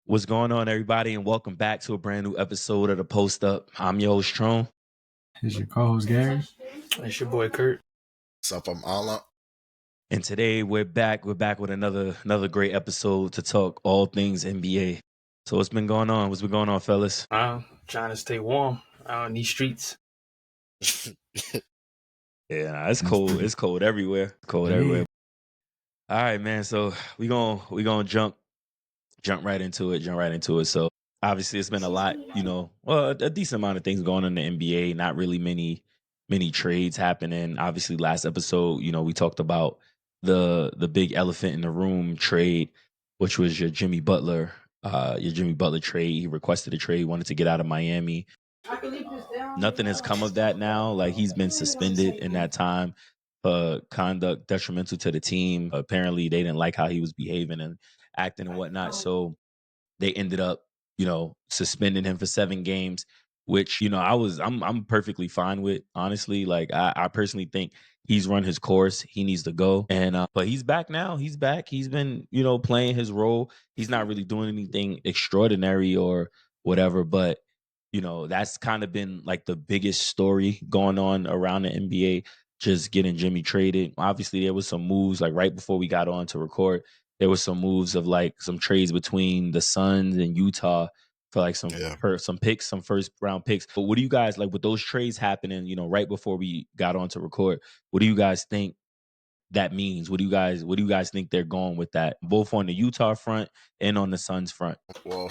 What's going on, everybody, and welcome back to a brand new episode of the Post Up. I'm your host, Tron. Here's your co-host, Gary. It's your boy, Kurt. What's up? I'm Ala. And today we're back. We're back with another great episode to talk all things NBA. So what's been going on? What's been going on, fellas? I'm trying to stay warm out in these streets. Yeah, it's cold. It's cold everywhere. Everywhere. All right, man. So we gonna jump right into it. So obviously it's been a lot, a decent amount of things going on in the NBA. Not really many trades happening. Obviously, last episode, we talked about the big elephant in the room trade, which was your Jimmy Butler trade. He requested a trade, wanted to get out of Miami. Nothing has come of that now. Like, he's been suspended in that time for conduct detrimental to the team. Apparently, they didn't like how he was behaving and acting and whatnot. So they ended up, suspending him for 7 games, which, I'm perfectly fine with, honestly. Like, I personally think he's run his course. He needs to go. And but he's back now. He's back. He's been, playing his role. He's not really doing anything extraordinary or whatever, but that's kind of been like the biggest story going on around the NBA, just getting Jimmy traded. Obviously, there was some moves like right before we got on to record. There was some moves of like some trades between the Suns and Utah for like some picks, some first round picks. But what do you guys like with those trades happening, right before we got on to record? What do you guys think that means? What do you guys think they're going with that, both on the Utah front and on the Suns front? Well,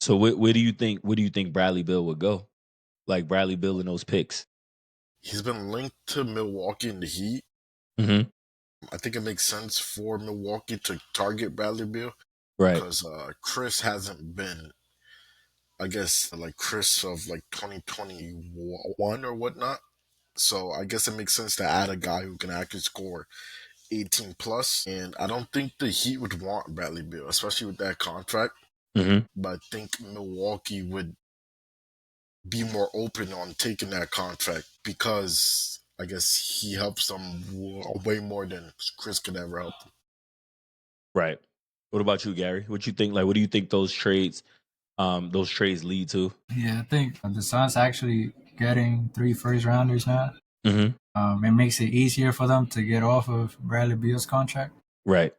So where do you think Bradley Beal would go? Like Bradley Beal in those picks. he's been linked to Milwaukee and the Heat. Mm-hmm. I think it makes sense for Milwaukee to target Bradley Beal. Right. Because Chris hasn't been, I guess, like Chris of like 2021 or whatnot. So I guess it makes sense to add a guy who can actually score 18 plus. And I don't think the Heat would want Bradley Beal, especially with that contract. Mm-hmm. But I think Milwaukee would be more open on taking that contract because I guess he helps them way more than Chris could ever help them. Right. What about you, Gary? What you think? Like, what do you think those trades lead to? Yeah, I think the Suns actually getting 3 first rounders now. Mm-hmm. It makes it easier for them to get off of Bradley Beal's contract. Right.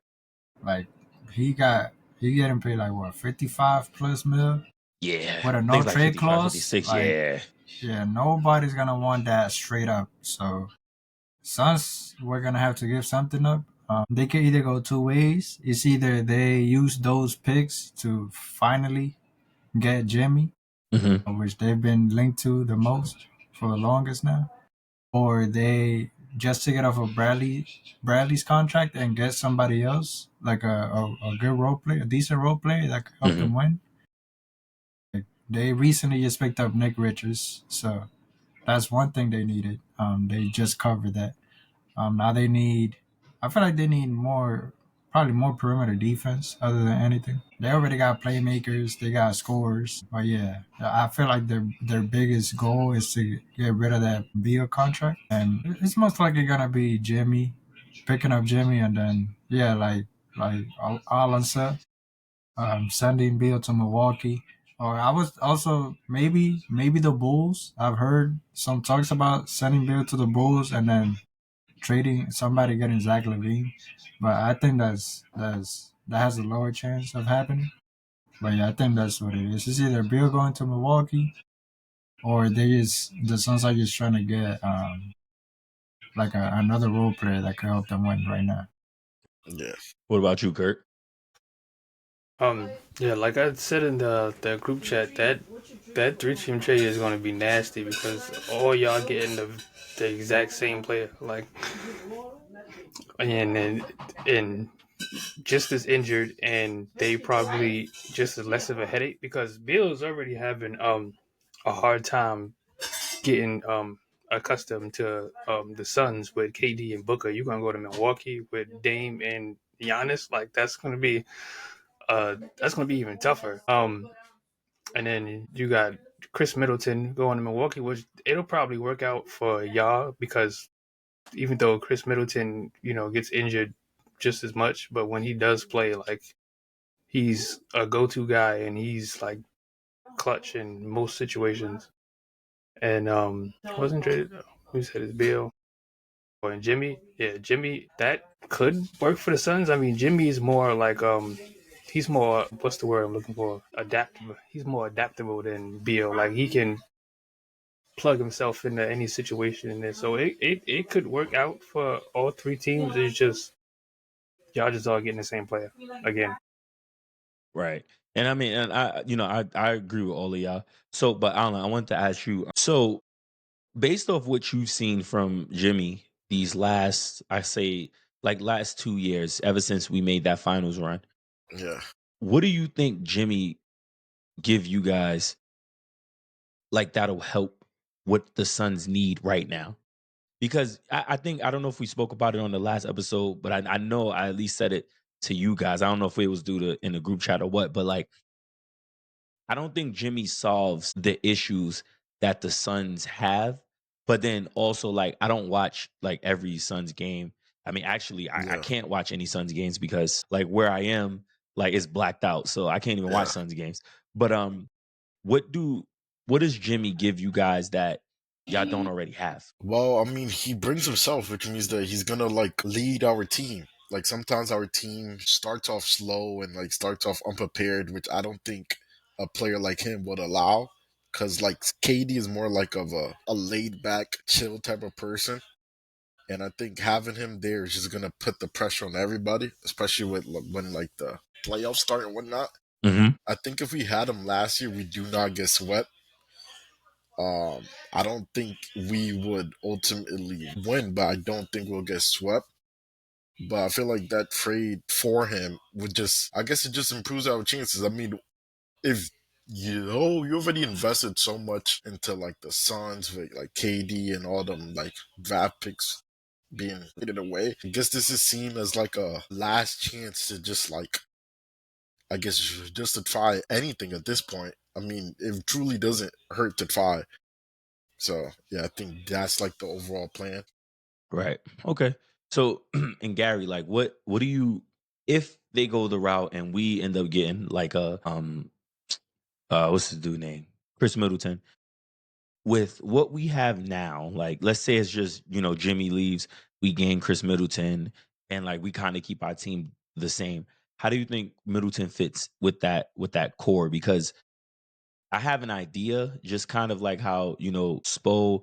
Like he getting paid like what, 55 plus mil? Yeah. With a no trade clause. 56, like, yeah, nobody's gonna want that straight up. So Suns, we're gonna have to give something up. They can either go 2 ways. It's either they use those picks to finally get Jimmy, Mm-hmm. which they've been linked to the most for the longest now, or they just take it off of Bradley's contract and get somebody else, like a good role player, a decent role player that could help them win. Like, they recently just picked up Nick Richards, so that's one thing they needed. They just covered that. Now I feel like they need probably more perimeter defense other than anything. They already got playmakers, they got scorers. But yeah, I feel like their biggest goal is to get rid of that Beal contract. And it's most likely going to be Jimmy, picking up Jimmy, and then, yeah, like Alan said, sending Beal to Milwaukee. Or I was also maybe the Bulls. I've heard some talks about sending Beal to the Bulls and then trading somebody, getting Zach LaVine, but I think that has a lower chance of happening. But yeah, I think that's what it is. It's either Bill going to Milwaukee, or the Suns are just trying to get like another role player that could help them win right now. Yeah. What about you, Kurt? Yeah, like I said in the group chat, that 3-team trade is going to be nasty because all y'all getting the exact same player, like, and just as injured, and they probably just as less of a headache because Bill's already having a hard time getting accustomed to the Suns with KD and Booker. You're gonna go to Milwaukee with Dame and Giannis. Like that's gonna be even tougher. And then you got Chris Middleton going to Milwaukee, which it'll probably work out for y'all because even though Chris Middleton, gets injured just as much, but when he does play, like he's a go-to guy and he's like clutch in most situations. And wasn't traded. Who said it's Beal? And Jimmy, yeah, Jimmy, that could work for the Suns. I mean, Jimmy is more like he's more, what's the word I'm looking for? Adaptable. He's more adaptable than Beal. Like he can plug himself into any situation in there. So it could work out for all three teams. It's just y'all just all getting the same player again. Right. And I mean, and I agree with all of y'all. So, but Alan, I wanted to ask you. So, based off what you've seen from Jimmy these last, I say, like last 2 years, ever since we made that finals run, Yeah. what do you think Jimmy give you guys like that'll help what the Suns need right now? Because I think I don't know if we spoke about it on the last episode, but I know I at least said it to you guys. I don't know if it was due to in the group chat or what, but like I don't think Jimmy solves the issues that the Suns have. But then also, like, I don't watch like every Suns game. I mean, actually, I Yeah. can't watch any Suns games because like where I am, like it's blacked out. So I can't even watch Yeah. Suns games. But what do what does Jimmy give you guys that y'all don't already have? Well, I mean, he brings himself, which means that he's gonna like lead our team. Like sometimes our team starts off slow and like starts off unprepared, which I don't think a player like him would allow. Cause like KD is more like of a laid back, chill type of person. And I think having him there is just gonna put the pressure on everybody, especially with when like the playoffs start and whatnot. Mm-hmm. I think if we had him last year, we do not get swept. I don't think we would ultimately win, but I don't think we'll get swept. But I feel like that trade for him would just, I guess it just improves our chances. I mean, if you already invested so much into like the Suns with like KD and all them like draft picks being traded away, I guess this is seen as like a last chance to just like, I guess just to try anything at this point. I mean, it truly doesn't hurt to try. So yeah, I think that's like the overall plan. Right. Okay. So, and Gary, like, what do you if they go the route and we end up getting like a what's the dude name? Chris Middleton. With what we have now, like let's say it's just, Jimmy leaves, we gain Chris Middleton, and like we kind of keep our team the same. How do you think Middleton fits with that core? Because I have an idea, just kind of like how, Spo,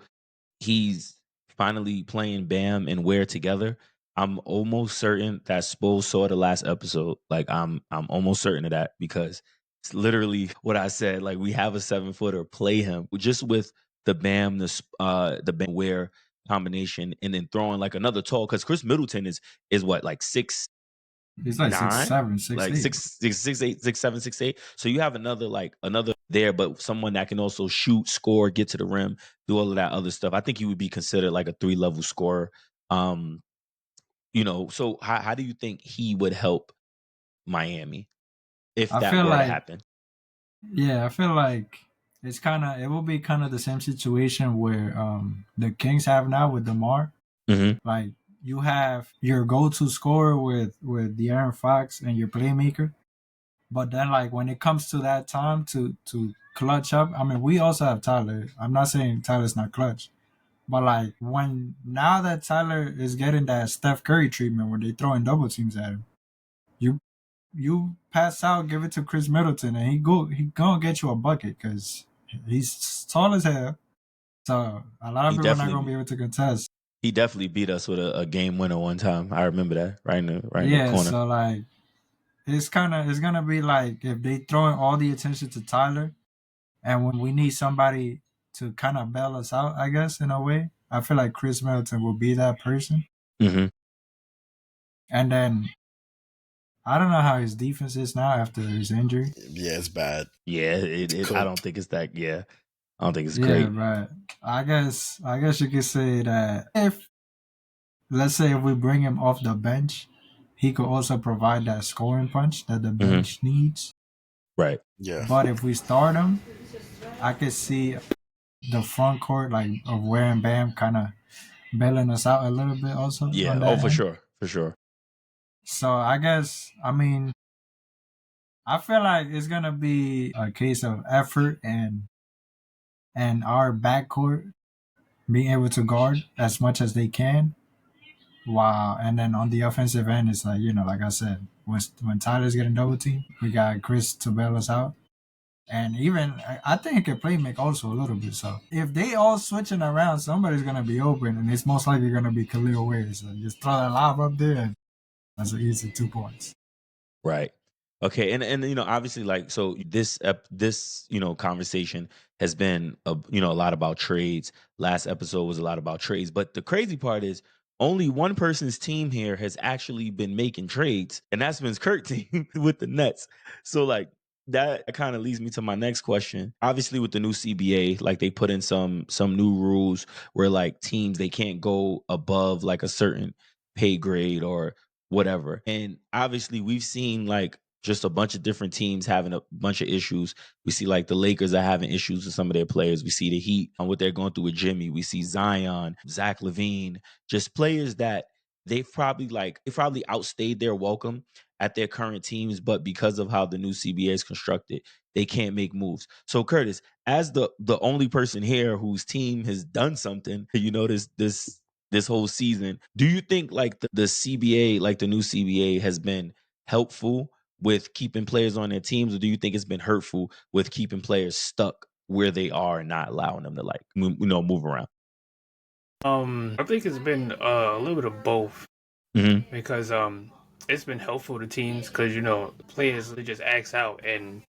he's finally playing Bam and Ware together. I'm almost certain that Spo saw the last episode. Like I'm almost certain of that because it's literally what I said. Like we have a 7-footer, play him just with the Bam, the Bam Ware combination, and then throwing like another tall because Chris Middleton is what like 6'9", 6'7", six like eight. 6'8", 6'7", 6'8". So you have another there, but someone that can also shoot, score, get to the rim, do all of that other stuff. I think he would be considered like a 3-level scorer. Um, so how do you think he would help Miami if I that feel were to like happen? Yeah, I feel like it will be kind of the same situation where the Kings have now with DeMar. Mm-hmm. Like you have your go-to scorer with De'Aaron Fox and your playmaker, but then like when it comes to that time to clutch up, I mean we also have Tyler. I'm not saying Tyler's not clutch, but like when now that Tyler is getting that Steph Curry treatment where they throwing double teams at him, you you pass out, give it to Chris Middleton, and he gonna get you a bucket because he's tall as hell. So a lot of He people are not gonna definitely be able to contest. he definitely beat us with a game winner one time. I remember that right in the Yeah, corner. so like it's gonna be like if they throwing all the attention to Tyler, and when we need somebody to kind of bail us out, I guess in a way, I feel like Chris Middleton will be that person. Mm-hmm. And then I don't know how his defense is now after his injury. Yeah, it's bad. Yeah, I Cooked. don't think it's that. Yeah, I don't think it's Yeah, great. but I guess you could say that if, let's say, if we bring him off the bench, he could also provide that scoring punch that the Hmm. bench needs. Right. Yeah. But if we start him, I could see the front court like of Ware and Bam kind of bailing us out a little bit also Yeah. on Oh, that for end. sure. For sure. So I guess, I mean, I feel like it's gonna be a case of effort and our backcourt being able to guard as much as they can. Wow. And then on the offensive end, it's like, like I said, when Tyler's getting double teamed, we got Chris to bail us out. And even I think he can play make also a little bit. So if they all switching around, somebody's gonna be open, and it's most likely gonna be Khalil Ware. So just throw that lob up there, and that's an easy 2 points. Right. Okay. And obviously, like, so this conversation has been a lot about trades. Last episode was a lot about trades, but the crazy part is only one person's team here has actually been making trades, and that's been Kurt's team with the Nets. So like that kind of leads me to my next question. Obviously, with the new CBA, like they put in some new rules where like teams they can't go above like a certain pay grade or whatever. And obviously, we've seen like just a bunch of different teams having a bunch of issues. We see like the Lakers are having issues with some of their players. We see the Heat on what they're going through with Jimmy. We see Zion, Zach LaVine, just players that they've probably outstayed their welcome at their current teams, but because of how the new CBA is constructed, they can't make moves. So Curtis, as the only person here whose team has done something, this whole season, do you think like the CBA, like the new CBA, has been helpful with keeping players on their teams, or do you think it's been hurtful with keeping players stuck where they are and not allowing them to like move around? I think it's been a little bit of both Mm-hmm. because it's been helpful to teams because players they just ask out and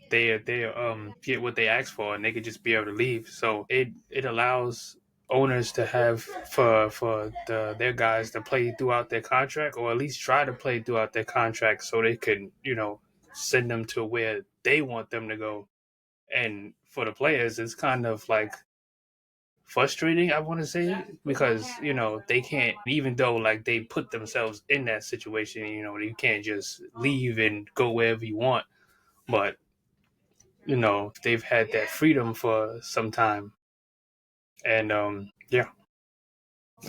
they get what they ask for and they could just be able to leave. So it allows owners to have for their guys to play throughout their contract or at least try to play throughout their contract so they can send them to where they want them to go. And for the players, it's kind of like frustrating, I want to say, because they can't, even though like they put themselves in that situation, you can't just leave and go wherever you want, but they've had that freedom for some time, and yeah,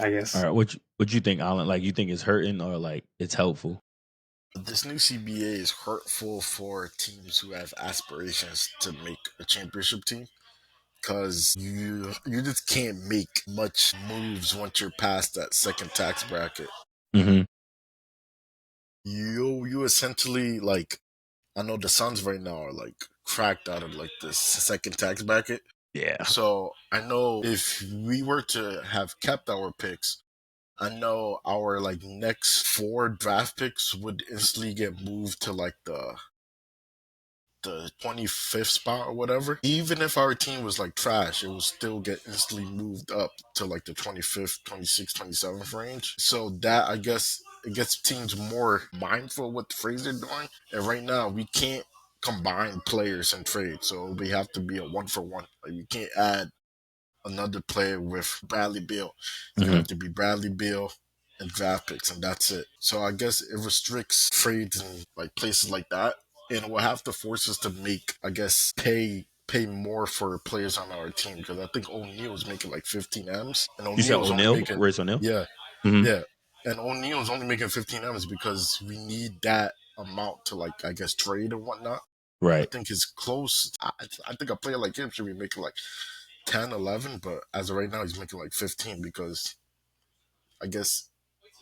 I All guess. right, what you think, Alan? Like, you think it's hurting or like it's helpful? This new CBA is hurtful for teams who have aspirations to make a championship team because you just can't make much moves once you're past that second tax bracket. Mm-hmm. You essentially like, I know the Suns right now are like cracked out of like the second tax bracket. Yeah. So I know if we were to have kept our picks, I know our like next 4 draft picks would instantly get moved to like the 25th spot or whatever. Even if our team was like trash, it will still get instantly moved up to like the 25th, 26th, 27th range. So that, I guess, it gets teams more mindful of what the trades are doing. And right now, we can't combine players and trade. So we have to be a 1-for-1. Like, you can't add another player with Bradley Beal. It's gonna Mm-hmm. have to be Bradley Beal and draft picks, and that's it. So I guess it restricts trades in like places like that, and it will have to force us to make, I guess, pay more for players on our team because I think O'Neal was making like 15 M's, and You said O'Neal's only O'Neal, making Royce O'Neal. yeah, Mm-hmm. yeah, and O'Neal's only making 15 M's because we need that amount to like, I guess, trade and whatnot. I Right. think his close. I think a player like him should be making like 10, 11, but as of right now, he's making like 15 because I guess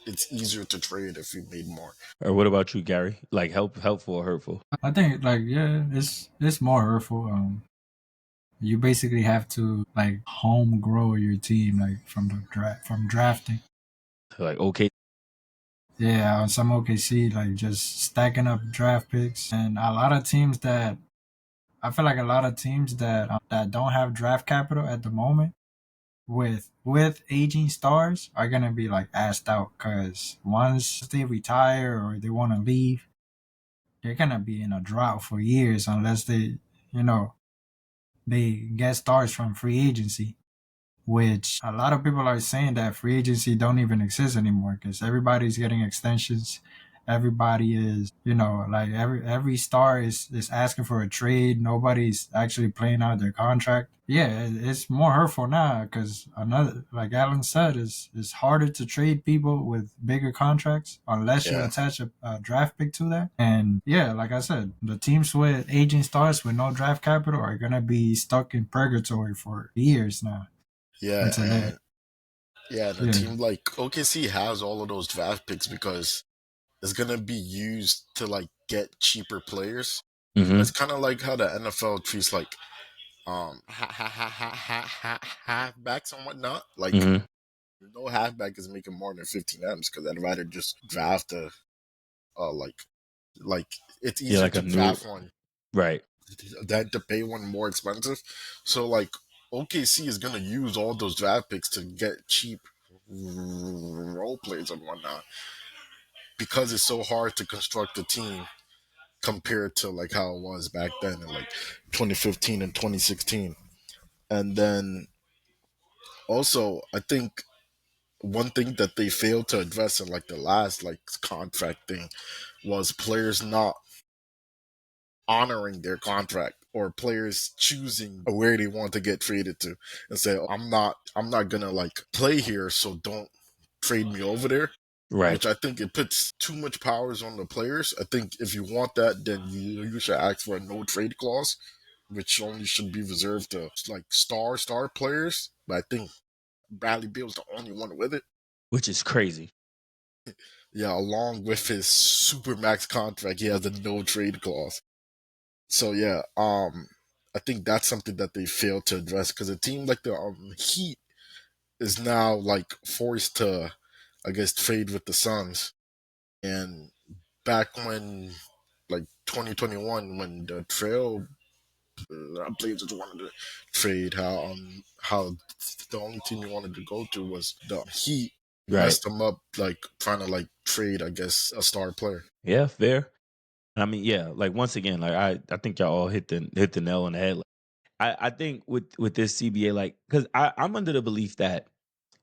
it's easier to trade if you made more. Or what about you, Gary? Like helpful or hurtful? I think like, yeah, it's more hurtful. You basically have to like home grow your team like from drafting. Like, okay. Yeah, on some OKC, like just stacking up draft picks, and a lot of teams that I feel like a lot of teams that don't have draft capital at the moment with aging stars are gonna be like asked out because once they retire or they want to leave, they're gonna be in a drought for years unless they, you know, they get stars from free agency, which a lot of people are saying that free agency don't even exist anymore because everybody's getting extensions. Everybody is, like every star is asking for a trade. Nobody's actually playing out their contract. Yeah, it's more hurtful now because another, like Alan said, is harder to trade people with bigger contracts unless you Yeah. attach a draft pick to that. And yeah, like I said, the teams with aging stars with no draft capital are gonna be stuck in purgatory for years now Yeah, until they, and yeah, and a yeah, team like OKC has all of those draft picks because it's gonna be used to like get cheaper players. Mm-hmm. It's kind of like how the NFL treats like halfbacks and whatnot. Like Mm-hmm. no halfback is making more than 15 M's because I'd rather just draft a like it's Yeah, easier like to a new draft one right. than to pay one more expensive. So like OKC is gonna use all those draft picks to get cheap role players and whatnot because it's so hard to construct a team compared to like how it was back then in like 2015 and 2016. And then also I think one thing that they failed to address in like the last like contract thing was players not honoring their contract or players choosing where they want to get traded to and say, I'm not gonna like play here, so don't trade me over there. Right. Which I think it puts too much powers on the players. I think if you want that, then you should ask for a no trade clause, which only should be reserved to like star players. But I think Bradley Beal's the only one with it. Which is crazy. Yeah, along with his super max contract, he has a no trade clause. So yeah, I think that's something that they failed to address because a team like the Heat is now like forced to, I guess, trade with the Suns. And back when, like 2021, when the Trail Blazers wanted to trade, how the only team he wanted to go to was the Heat, Right. messed them up like trying to like trade, I guess, a star player. Yeah, fair. I mean, yeah, like once again, like I think y'all all hit the nail on the head. Like, I think with this CBA, like, because I'm under the belief that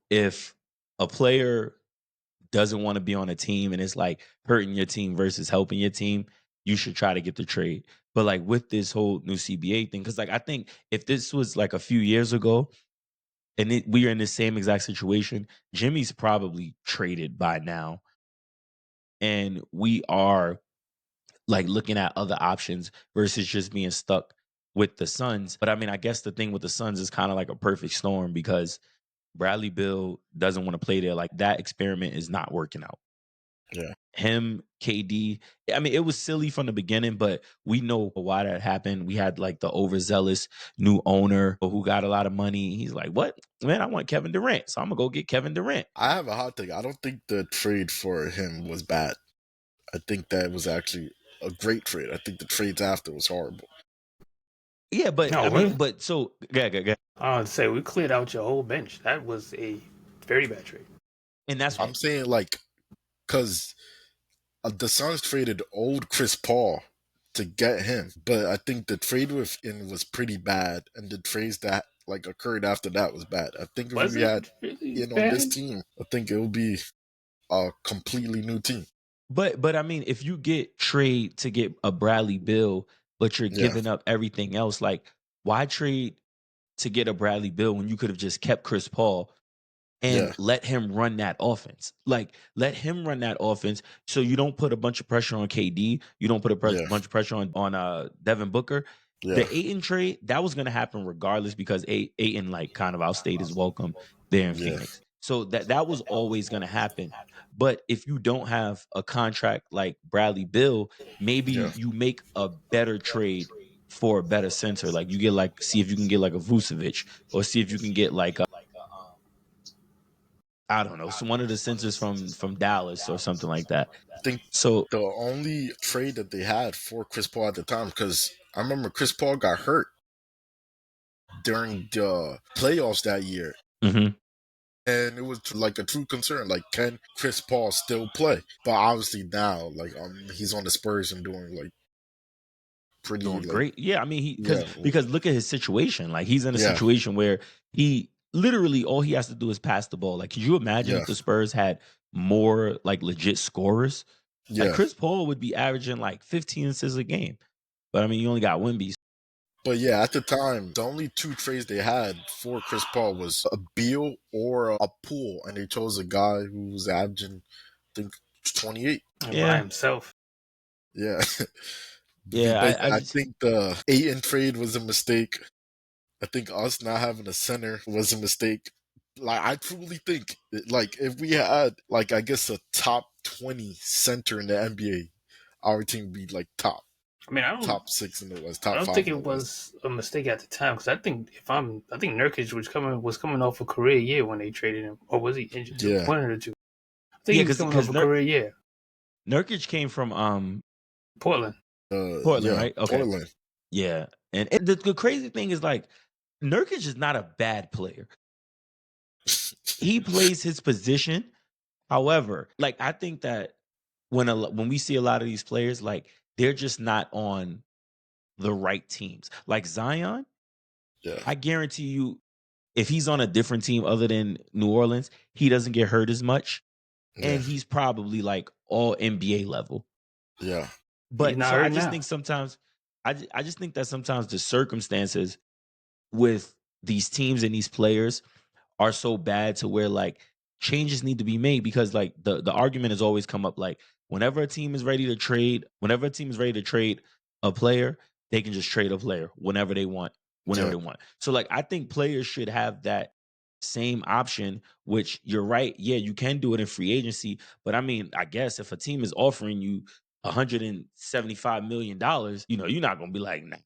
if a player doesn't want to be on a team and it's like hurting your team versus helping your team, you should try to get the trade. But like with this whole new CBA thing, because like I think if this was like a few years ago and we are in the same exact situation, Jimmy's probably traded by now, and we are like looking at other options versus just being stuck with the Suns. But I mean, I guess the thing with the Suns is kind of like a perfect storm because Bradley Bill doesn't want to play there. Like that experiment is not working out. Yeah. Him, KD. I mean, it was silly from the beginning, but we know why that happened. We had like the overzealous new owner who got a lot of money. He's like, "What, man? I want Kevin Durant, so I'm gonna go get Kevin Durant." I have a hot take. I don't think the trade for him was bad. I think that was actually a great trade. I think the trades after was horrible. Yeah, but No, I mean, what? but so yeah, I'd say we cleared out your whole bench. That was a very bad trade. and that's I'm saying like because the Suns traded old Chris Paul to get him, but I think the trade with him was pretty bad, and the trades that like occurred after that was bad. I think if Was we it had really in on this bad? team, I think it would be a completely new team. But I mean, if you get trade to get a Bradley Bill, but you're Yeah, giving up everything else, like why trade to get a Bradley Bill when you could have just kept Chris Paul and yeah, let him run that offense? Like let him run that offense so you don't put a bunch of pressure on KD, you don't put a yeah, bunch of pressure on Devin Booker. The yeah, Aiton trade that was going to happen regardless because Aiton like kind of outstayed his welcome there in yeah, Phoenix. So that was always going to happen. But if you don't have a contract like Bradley Bill, maybe yeah. you make a better trade for a better center. Like you get like see if you can get like a Vucevic or see if you can get like a I don't know, so one of the centers from Dallas or something like that. I think So the only trade that they had for Chris Paul at the time, because I remember Chris Paul got hurt during the playoffs that year. mhm. And it was like a true concern. Like, can Chris Paul still play? But obviously now, like, he's on the Spurs and doing like pretty doing like, great. Yeah, I mean, yeah, because look at his situation. Like he's in a yeah, situation where he literally all he has to do is pass the ball. Like, could you imagine yeah, if the Spurs had more like legit scorers? Like yeah. Chris Paul would be averaging like 15 assists a game. But I mean, you only got Wemby. But yeah, at the time, the only two trades they had for Chris Paul was a Beal or a Poole, and they chose a guy who was averaging, I think, 28. And by Yeah, himself. Yeah. yeah. But I I just think the Ayton trade was a mistake. I think us not having a center was a mistake. Like, I truly think, like, if we had, like, I guess a top 20 center in the NBA, our team would be, like, top I mean, top 6 in the West, I top don't 5 think in the it West. was a mistake at the time because I think Nurkic was coming off a career year when they traded him, or was he injured too? Yeah. One of the two. I think yeah, he was coming off a career year. Nurkic came from Portland. Portland, Yeah, right? Okay. Portland. Yeah. And the crazy thing is like Nurkic is not a bad player. He plays his position. However, like I think that when we see a lot of these players, like they're just not on the right teams. Like Zion, Yeah, I guarantee you, if he's on a different team other than New Orleans, he doesn't get hurt as much, yeah, and he's probably like all NBA level. yeah, He's But not so I hurt just now. think sometimes, I just think that sometimes the circumstances with these teams and these players are so bad to where like changes need to be made because like the argument has always come up like whenever a team is ready to trade, a player, they can just trade a player whenever yeah. they want. So like I think players should have that same option, which you're right, yeah, you can do it in free agency, but I mean, I guess if a team is offering you $175 million, you're not gonna be like, nah,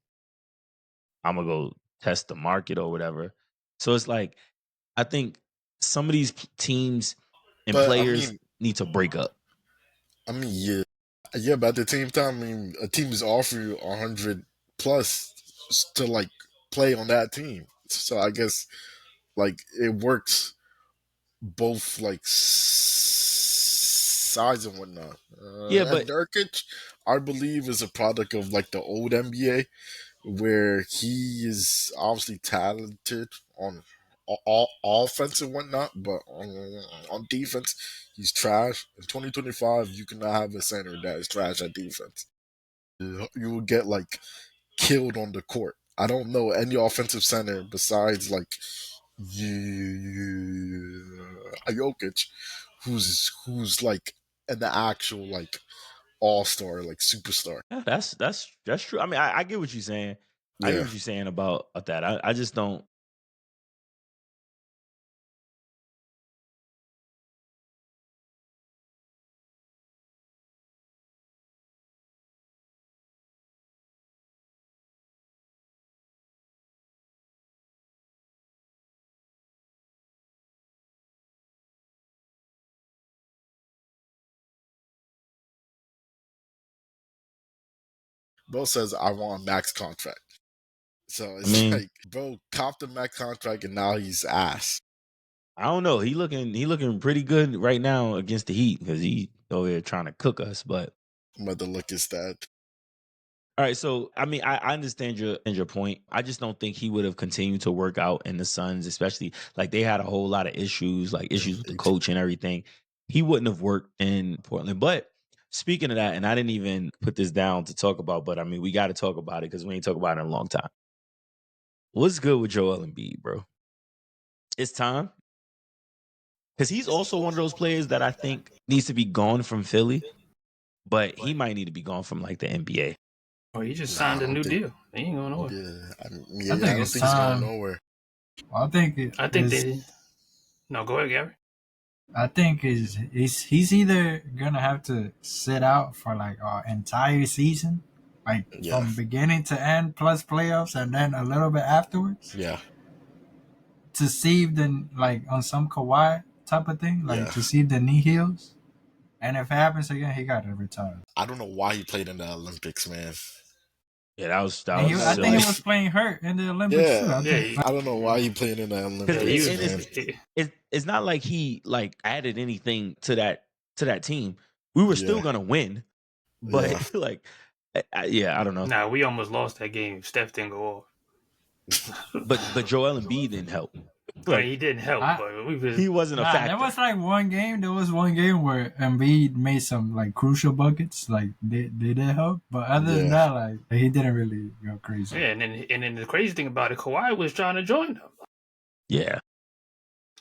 I'm gonna go test the market or whatever. So it's like I think some of these teams and But players need to break up. yeah, yeah. But at the same time, a team is offering you 100 plus to like play on that team. So I guess like it works both like sides and whatnot. Yeah, And but Nurkic, I believe, is a product of like the old NBA, where he is obviously talented on all offense and whatnot, but on defense, he's trash. In 2025, you cannot have a center that is trash at defense. You will get like killed on the court. I don't know any offensive center besides like a Jokic, who's like an actual like all star, like superstar. yeah, that's true. I mean, I get what you're saying. I get Yeah. what you're saying about that. I just don't. Bo says I want a max contract. So I it's mean, like, bro, copped the max contract and now he's ass. I don't know. He looking pretty good right now against the Heat because he over here trying to cook us. But I'm about to look his stat. all right, so I mean, I understand your point. I just don't think he would have continued to work out in the Suns, especially like they had a whole lot of issues, like issues with the coach and everything. He wouldn't have worked in Portland. But speaking of that, and I didn't even put this down to talk about, but I mean, we got to talk about it because we ain't talked about it in a long time. What's good with Joel Embiid, bro? It's time because he's also one of those players that I think needs to be gone from Philly, but he might need to be gone from like the NBA. Oh, he just Nah, I signed a don't new think. deal. He ain't going nowhere. Yeah, I I think don't it's think he's going time. nowhere. I think I think they. No, go ahead, Gary. I think he's either gonna have to sit out for like an entire season, like Yeah, from beginning to end, plus playoffs, and then a little bit afterwards, yeah, to see if then like on some Kawhi type of thing, like yeah. to see if the knee heals. And if it happens again, he got to retire. I don't know why he played in the Olympics, man. Yeah, that was And I don't I know think why. he was playing hurt in the Olympics too. Yeah, I don't know why he played in the because Olympics, man. it's not like he like added anything to that team. We were still Yeah, gonna win, yeah, but like Yeah, I don't know. Nah, we almost lost that game. Steph didn't go off. But Joel Embiid didn't help. Like, he didn't help, but he wasn't a factor. There was like one game. There was one game where Embiid made some like crucial buckets. Like they did help, but other than that, like he didn't really go crazy. Yeah, and then the crazy thing about it, Kawhi was trying to join them. Yeah,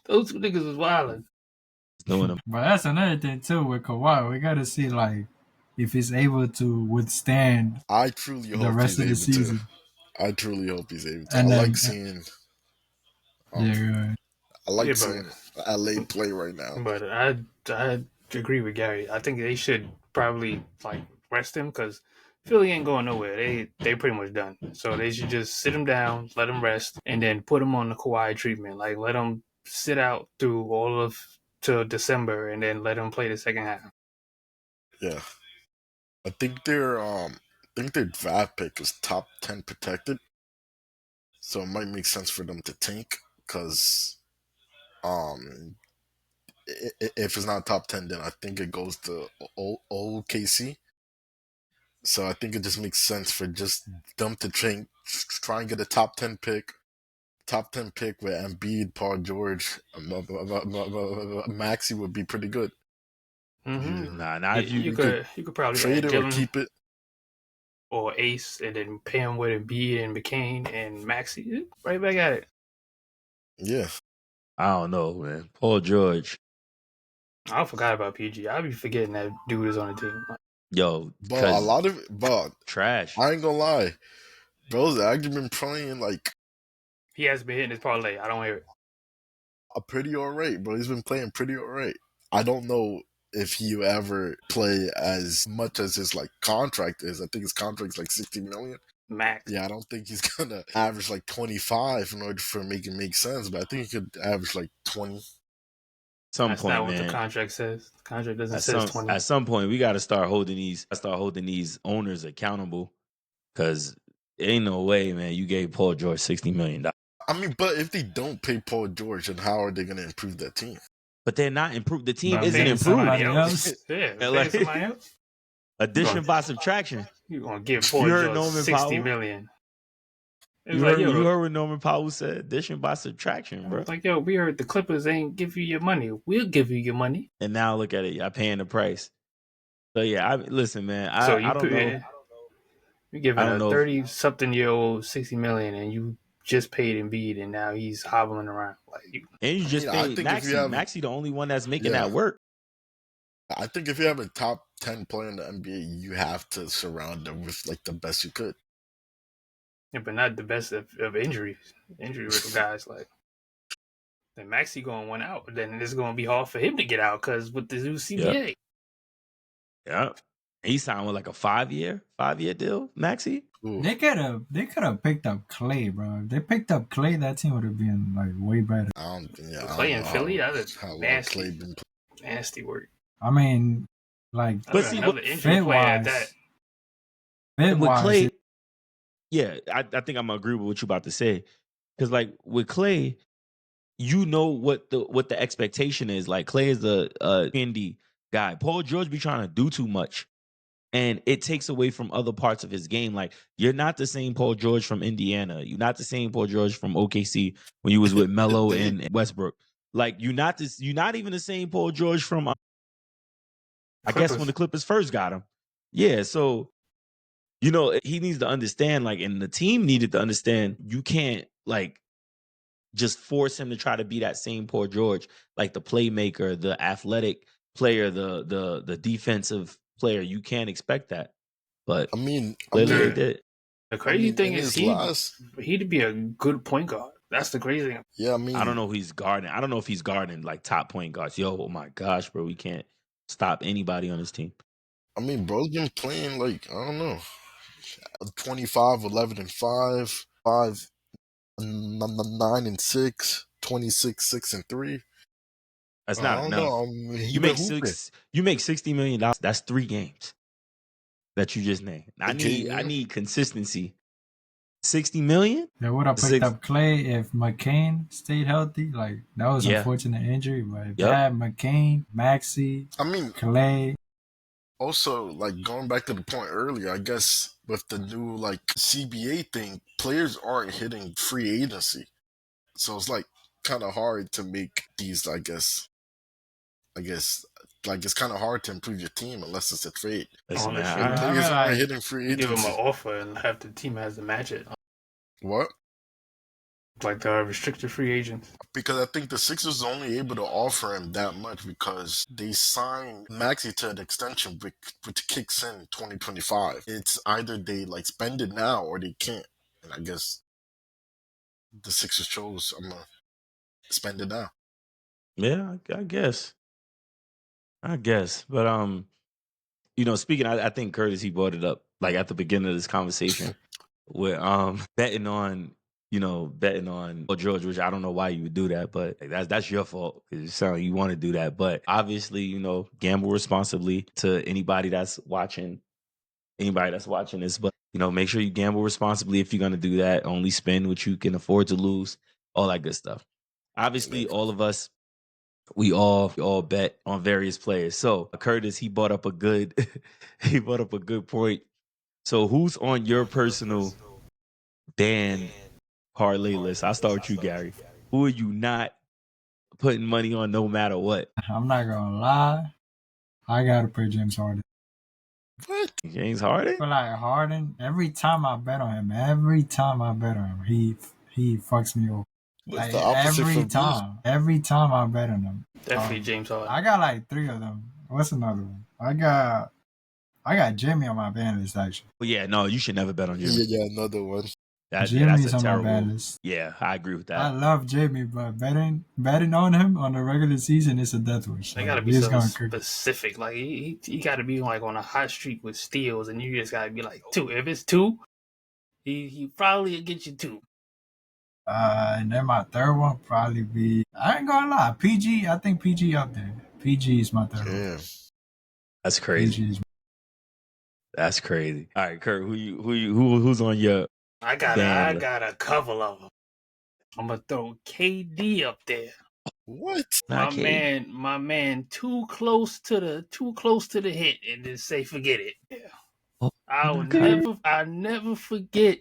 those two niggas was wilding. But that's another thing too with Kawhi. We gotta see like if he's able to withstand. I truly hope the rest of the season. I truly hope he's able to. And I like seeing. Yeah, I like seeing LA play right now. But I agree with Gary. I think they should probably like rest him because Philly ain't going nowhere. They pretty much done. So they should just sit him down, let him rest, and then put him on the Kawhi treatment. Like let him sit out through all of till December, and then let him play the second half. Yeah, I think their draft pick is top 10 protected, so it might make sense for them to tank because if it's not top 10, then I think it goes to OKC. So I think it just makes sense for just them to try and get a top 10 pick with Embiid, Paul George, Maxey would be pretty good. Mm-hmm. Nah, you could probably trade it or keep it, or Ace, and then pay him with Embiid and McCain and Maxey. Right back at it. Yeah, I don't know, man. Paul George. I forgot about PG. I be forgetting that dude is on the team. Yo, but a lot of trash. I ain't gonna lie, bro's actually been playing like. He has been hitting his parlay. I don't hear it. Pretty alright, bro. He's been playing pretty alright. I don't know if he ever play as much as his like contract is. I think his contract is like $60 million max. Yeah, I don't think he's gonna average like 25 in order for it make sense. But I think he could average like 20. That's not what the contract says. The contract doesn't say 20. At some point, we got to start holding these owners accountable, because ain't no way, man. You gave Paul George $60 million. I mean, but if they don't pay Paul George, then how are they going to improve that team? But they're not improved. The team isn't improved. Like, somebody else. Addition by subtraction. You're going to give Paul George $60 million. You heard what Norman Powell said? Addition by subtraction, bro. Like, yo, we heard the Clippers ain't give you your money. We'll give you your money. And now look at it. Y'all paying the price. So, yeah, listen, man. I don't know. You're giving a 30-something-year-old $60 million, and you just paid Embiid, and now he's hobbling around. And you just paid Maxey. Maxey the only one that's making that work. I think if you have a top 10 player in the NBA, you have to surround them with like the best you could. Yeah, but not the best of injuries. Injury-riddled guys like. Then Maxey going one out. Then it's going to be hard for him to get out because with the new CBA. Yeah. He signed with like a 5-year deal, Maxey. Ooh. They could have picked up Clay, bro. If they picked up Clay, that team would have been like way better. Clay in Philly, that's nasty work. I mean, like, but see, another injury player at that. With Clay, yeah, I think I'm gonna agree with what you're about to say, because like with Clay, you know what the expectation is. Like Clay is the indie guy. Paul George be trying to do too much, and it takes away from other parts of his game. Like you're not the same Paul George from Indiana. You're not the same Paul George from OKC when you was with Melo and Westbrook. Like you're not even the same Paul George from I guess when the Clippers first got him. Yeah, so you know, he needs to understand, like, and the team needed to understand, you can't like just force him to try to be that same Paul George, like the playmaker, the athletic player, the defensive player. You can't expect that. But clearly they did. The crazy thing is he'd be a good point guard. That's the crazy thing. Yeah, I mean, I don't know who he's guarding. I don't know if he's guarding like top point guards. Yo, oh my gosh, bro, we can't stop anybody on this team. I mean, bro's been playing like, I don't know, 25, 11 and 5, 5, 9 and 6, 26, 6 and 3. That's not enough. You make $60 million. That's 3 games that you just named. I need consistency. $60 million? They would have picked up Clay if McCain stayed healthy. Like that was unfortunate injury, but that McCain, Maxey, Clay. Also, like going back to the point earlier, I guess with the new like CBA thing, players aren't hitting free agency, so it's like kind of hard to make these. I guess like it's kind of hard to improve your team unless it's a trade. Listen, Unless man. you Like I players feel aren't like hitting free you give them an agency. offer and have the team has to match it, What? like the restricted free agents. Because I think the Sixers are only able to offer him that much because they signed Maxey to an extension which kicks in 2025. It's either they like spend it now or they can't. And I guess the Sixers chose I'm gonna spend it now. Yeah, I guess. But speaking, I think Curtis he brought it up like at the beginning of this conversation with betting on Paul George, which I don't know why you would do that, but like, that's your fault because it sounds like you want to do that. But obviously, gamble responsibly to anybody that's watching this. But make sure you gamble responsibly if you're gonna do that. Only spend what you can afford to lose, all that good stuff. Obviously, all of us we all bet on various players. So Curtis, he brought up a good he brought up a good point. So who's on your personal band parlay list? I'll start with you, Gary. Who are you not putting money on no matter what? I'm not gonna lie. I gotta put James Harden. What? James Harden? I feel like Harden. Every time I bet on him, he fucks me over. What's Like the opposite every time I bet on him. Definitely James Harden. I got like 3 of them. What's another one? I got Jimmy on my ban list actually. Well, yeah, no, you should never bet on Jimmy. Yeah, another one. That's Jimmy's a on terrible. my ban list. Yeah, I agree with that. I love Jimmy, but betting on him on the regular season is a death wish. They gotta be something specific. Like he gotta be like on a hot streak with steals, and you just gotta be like 2. If it's 2, he probably get you 2. And then my third one probably be, I ain't gonna lie, PG. I think PG up there. PG is my third one. That's crazy. That's crazy. All right, Kurt, who's on your? I got a couple of them. I'm gonna throw KD up there. What? My man, too close to the hit, and just say forget it. Yeah. Oh, I'll never forget.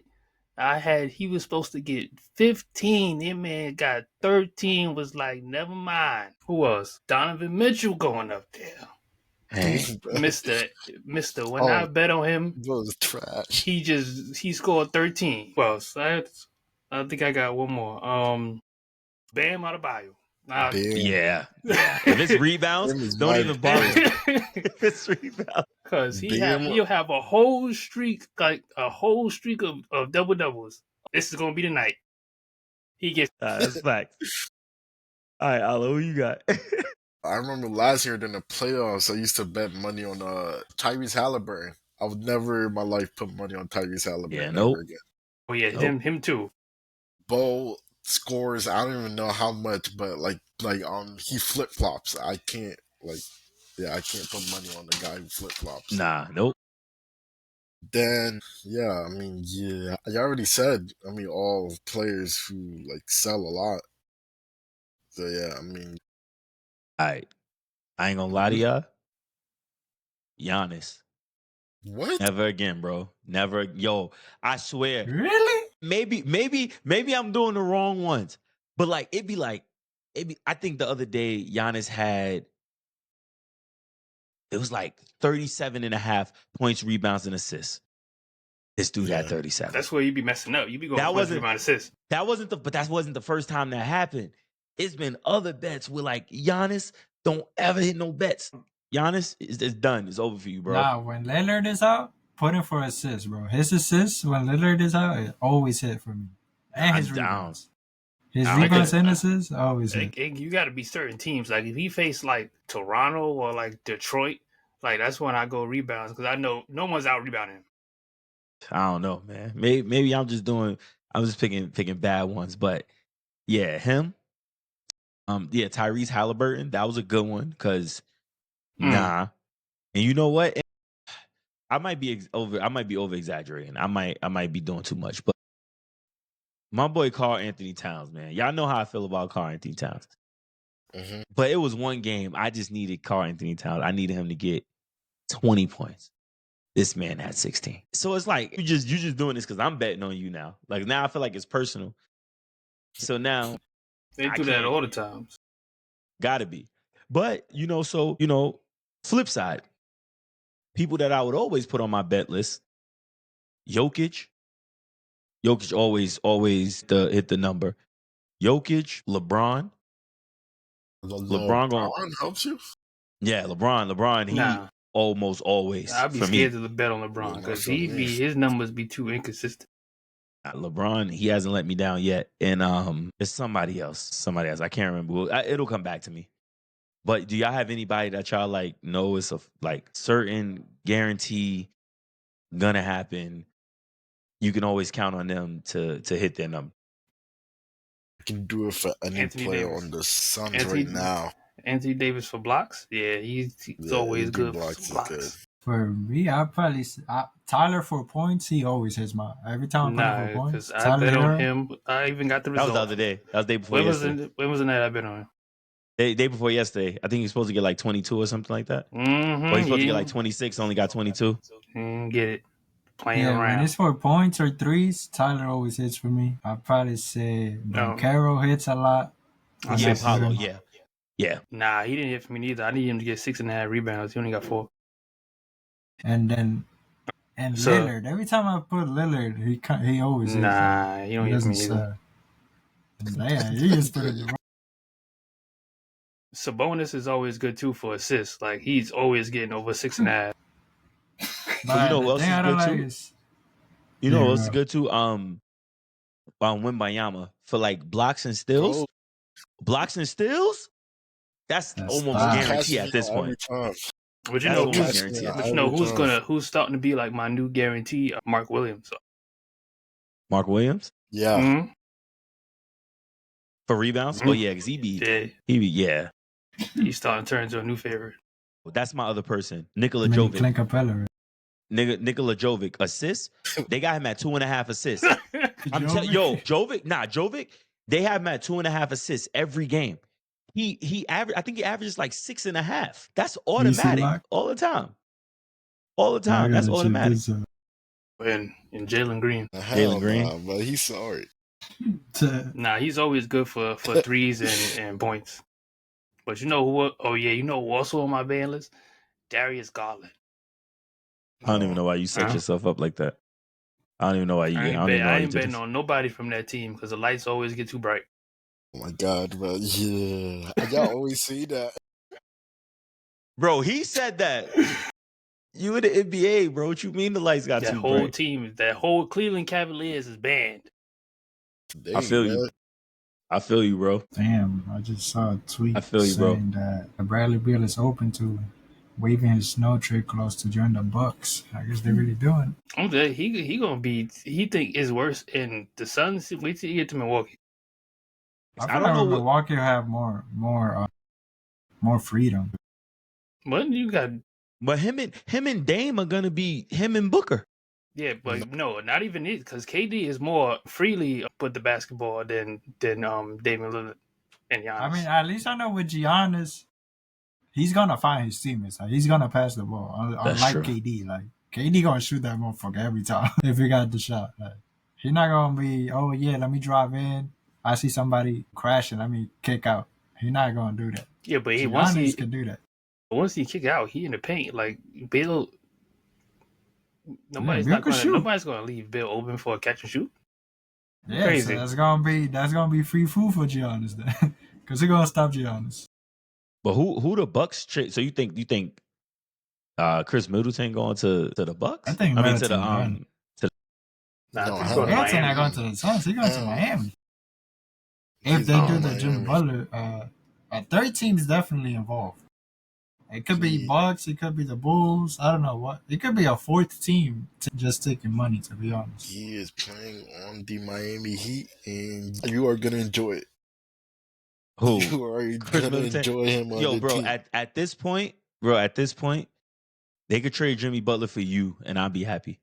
He was supposed to get 15. That man got 13. Was like, never mind. Who else? Donovan Mitchell going up there. Hey. Mister. When I bet on him, was trash. He scored 13. Well, I think I got one more. Bam Adebayo. Yeah. If it's rebounds, don't even bother. If it's rebounds, because he'll have a whole streak, of double doubles. This is gonna be the night. He gets. That's facts. All right, Alo, who you got? I remember last year during the playoffs, I used to bet money on Tyrese Halliburton. I would never in my life put money on Tyrese Halliburton ever again. Oh yeah, him too. Bo scores, I don't even know how much, but he flip flops. I can't put money on the guy who flip flops. Nah, nope. Then I already said all players who sell a lot. So all right, I ain't gonna lie to y'all. Giannis. What? Never again, bro. Never. Yo, I swear. Really? Maybe I'm doing the wrong ones. But I think the other day Giannis had, it was 37.5 points, rebounds, and assists. This dude had 37. That's where you be messing up. You be going points, rebounds, assists. That wasn't the first time that happened. It's been other bets where Giannis don't ever hit no bets. Giannis is done. It's over for you, bro. Nah, when Lillard is out, put him for assists, bro. His assists when Lillard is out, it always hit for me. And his rebounds. His rebounds and assists always hit. You got to be certain teams. Like if he faced Toronto or Detroit, that's when I go rebounds because I know no one's out rebounding him. I don't know, man. Maybe I'm just picking bad ones, but yeah, him. Tyrese Halliburton, that was a good one because nah. And you know what? I might be over exaggerating. I might be doing too much, but my boy Karl Anthony Towns, man. Y'all know how I feel about Karl Anthony Towns. Mm-hmm. But it was one game I just needed Karl Anthony Towns. I needed him to get 20 points. This man had 16. So it's like you just doing this because I'm betting on you now. Like now I feel like it's personal. So now They do that all the time. Gotta be. But flip side, people that I would always put on my bet list, Jokic always hit the number. Jokic, LeBron LeBron helps you? Yeah, LeBron, he almost always. I'd be for scared me. to bet on LeBron because his numbers be too inconsistent. LeBron, he hasn't let me down yet, and it's somebody else. I can't remember. It'll come back to me. But do y'all have anybody that y'all like know it's a like certain guarantee gonna happen? You can always count on them to hit their number. I can do it for any player on the Suns right now. Anthony Davis for blocks? Yeah, he's always good for blocks. For me, I probably Tyler for points. He always hits my every time I put him for points. I bet on him. I even got the result. That was the other day. That was the day before yesterday. When was the night I bet on him? Day before yesterday. I think he's supposed to get like 22 or something like that. Mm-hmm, or he's supposed to get like 26, only got 22. Get it. Playing around. When it's for points or threes, Tyler always hits for me. I'd probably say Caro hits a lot. Yeah, Paulo, yeah. Nah, he didn't hit for me neither. I need him to get 6.5 rebounds. He only got 4. And Lillard. Every time I put Lillard, he always hits. Nah, he don't hit me either. He is pretty good. Sabonis is always good too for assists. Like he's always getting over 6.5. But you know who else is good too? You know who else is good too? Wembanyama for like blocks and steals. Blocks and steals? That's almost guaranteed at this point. But you know who's starting to be like my new guarantee? Mark Williams. Mark Williams? Yeah. Mm-hmm. For rebounds? Mm-hmm. Oh yeah, because he be. He's starting to turn into a new favorite. That's my other person, Nikola Jovic. Nikola Jovic assists. They got him at 2.5 assists. Jovic. They have him at 2.5 assists every game. I think he averages like 6.5. That's automatic all the time. That's automatic. And Jalen Green. Jalen Green, but he's sorry. Nah, he's always good for threes and points. But you know who? Oh yeah, you know who also on my ban list? Darius Garland. I don't even know why you set yourself up like that. I don't even know why you. I ain't betting on nobody from that team because the lights always get too bright. Oh my God, bro! Yeah, y'all always see that. Bro, he said that. You in the NBA, bro? What you mean the lights got too bright? That whole Cleveland Cavaliers is banned. I feel you, bro. Damn, I just saw a tweet saying that Bradley Beal is open to waiving his snow trade clause to join the Bucks. I guess they're really doing. I'm saying he gonna be. He think it's worse in the Suns. Wait till you get to Milwaukee. I feel like Milwaukee will have more freedom. But you got. But him and Dame are gonna be him and Booker. Yeah, but no, not even it, because KD is more freely put the basketball than Damian Lillard and Giannis. I mean, at least I know with Giannis, he's gonna find his teammates. Like, he's gonna pass the ball. Unlike KD, like KD gonna shoot that motherfucker every time if he got the shot. Like, he's not gonna be, oh yeah, let me drive in. I see somebody crashing, let me kick out. He's not gonna do that. Yeah, but Giannis can do that. Once he kick out, he in the paint. Like Bill. Nobody's gonna leave Bill open for a catch and shoot. Yeah, crazy. So that's gonna be free food for Giannis then, because they're gonna stop Giannis. But who the Bucks trade? So you think Chris Middleton going to the Bucks? I think Middleton Middleton not going to the Suns. He's going to Miami. If they do the Jimmy Butler, a third team is definitely involved. It could be Bucks. It could be the Bulls. I don't know what. It could be a fourth team just taking money, to be honest. He is playing on the Miami Heat, and you are going to enjoy it. Who? You are going to enjoy him on the team. At this point, they could trade Jimmy Butler for you, and I'll be happy.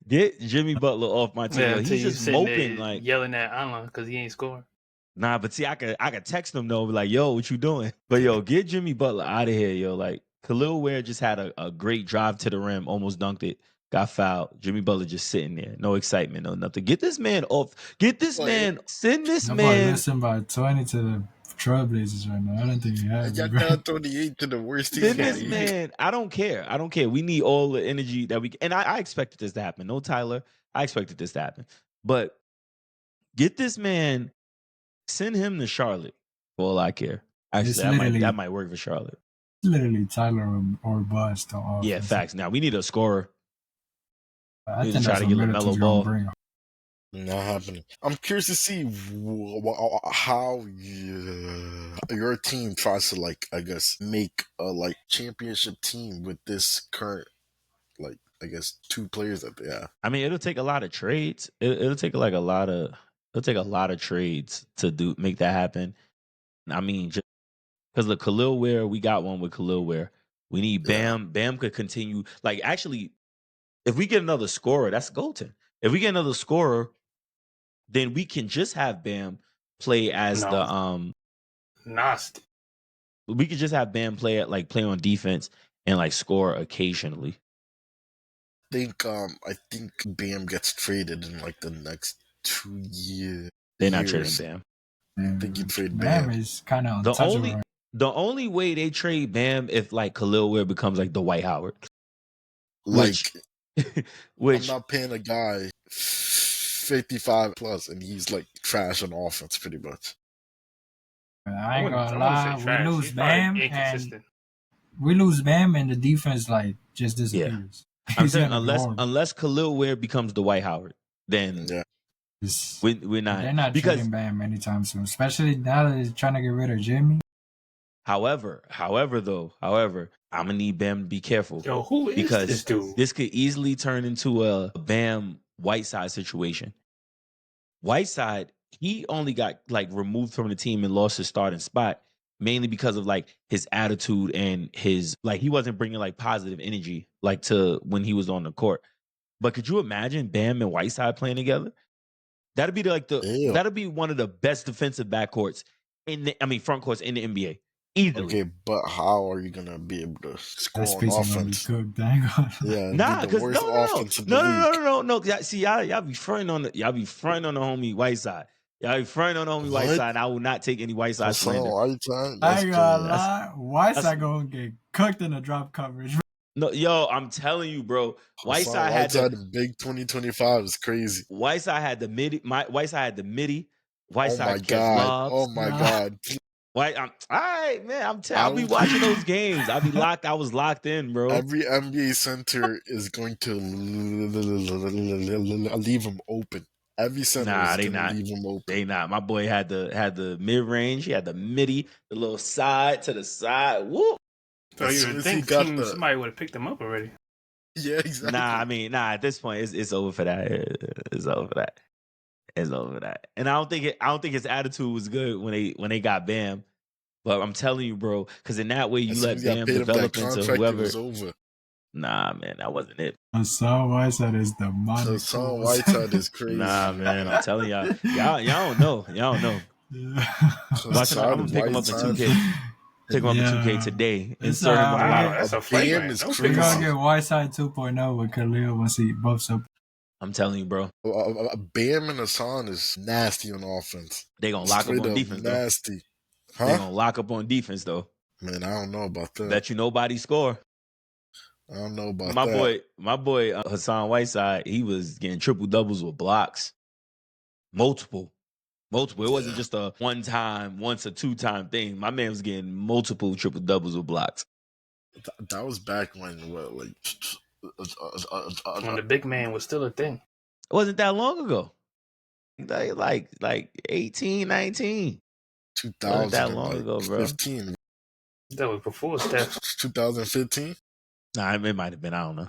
Get Jimmy Butler off my team. Yeah, he's just moping, like yelling at Anna because he ain't scoring. Nah, but see, I could text him though, be like, "Yo, what you doing?" But yo, get Jimmy Butler out of here, yo. Like, Khalil Ware just had a great drive to the rim, almost dunked it, got fouled. Jimmy Butler just sitting there, no excitement, no nothing. Get this man off. Get this man. Send this That boy man. listen by 20 to the Trailblazers right now. I don't think he has Y'all it, bro. got 28 to the worst team Send in this the league. man. I don't care. I don't care. We need all the energy that we can. And I expected this to happen. No, Tyler. I expected this to happen. But get this man. Send him to Charlotte. For all I care. It's Actually, that might work for Charlotte. literally Tyler or bust on offense. Yeah, facts. Now we need a scorer. I We need think to try that's to what get Middleton's LaMelo gonna ball. bring. Not happening. I'm curious to see how your team tries to, like, I guess, make a like championship team with this current, like, I guess, 2 players that they have. I mean, it'll take a lot of trades. It'll take like a lot of. It'll take a lot of trades to make that happen. I mean, just because the Khalil Ware, we got one with Khalil Ware. We need Bam. Yeah. Bam could continue. Like, actually, if we get another scorer, that's golden. If we get another scorer, then we can just have Bam play as the Nasty. We could just have Bam play on defense and like score occasionally. I think Bam gets traded in like the next 2 years. They're not trading Bam. I think you trade Bam Bam. is kind of untouchable. The only way they trade Bam if like Khalil Ware becomes like Dwight Howard. Like, Which I'm not paying a guy 55 plus and he's like trash on offense pretty much. I ain't gonna lie, we lose Bam and the defense like just disappears. Yeah. I'm saying unless Khalil Ware becomes Dwight Howard, then we're not. They're not trading Bam anytime soon, especially now that they're trying to get rid of Jimmy. However, I'm gonna need Bam to be careful. Yo, who is this dude? This could easily turn into a Bam Whiteside situation. Whiteside, he only got like removed from the team and lost his starting spot mainly because of like his attitude and his like he wasn't bringing like positive energy like to when he was on the court. But could you imagine Bam and Whiteside playing together? That'd be that'd be one of the best defensive backcourts front courts in the NBA. Easily. Okay, but how are you gonna be able to score on offense? Yeah, nah, because no. See, y'all be fronting on the homie Whiteside. Y'all be fronting on the homie Whiteside. I will not take any Whiteside slander. I ain't gonna lie, Whiteside gonna get cooked in the drop coverage. No, yo, I'm telling you, bro. Whiteside had the big 2025 is crazy. Whiteside had the midi. Whiteside had the midi. Whiteside Oh my god. All right, man. I'll be watching those games. I was locked in, bro. Every NBA center is going to leave him open. Every center is going to leave him open. They not. My boy had the mid range. He had the midi, the little side to the side. Whoop. So you would think somebody would have picked him up already. Yeah, exactly. At this point, it's over for that. It's over for that. It's over that. And I don't think his attitude was good when they got Bam. But I'm telling you, bro, because in that way you let Bam develop into whoever. It was over. Nah, man, that wasn't it. Hasan Whiteside is demonic. Hasan Whiteside is crazy. Nah, man, I'm telling y'all don't know. Y'all don't know. Watch him, I'm gonna pick him up in 2K. Pick him up in 2K today. Insert him. That's a flagrant. Is crazy. We're gonna get Whiteside 2.0 with Khalil once he buffs up. I'm telling you, bro. Bam and Hasan is nasty on offense. They gonna lock up on defense, nasty. Huh? They gonna lock up on defense, though. Man, I don't know about that. Bet you nobody score. I don't know about that. My boy Hasan Whiteside, he was getting triple doubles with blocks. Multiple. It wasn't just a once or 2-time thing. My man was getting multiple triple doubles with blocks. That was back when when the big man was still a thing. It wasn't that long ago. Like 18, 19. 2000. Wasn't that long ago, bro. 15. That was before Steph. 2015. Nah, it might have been. I don't know.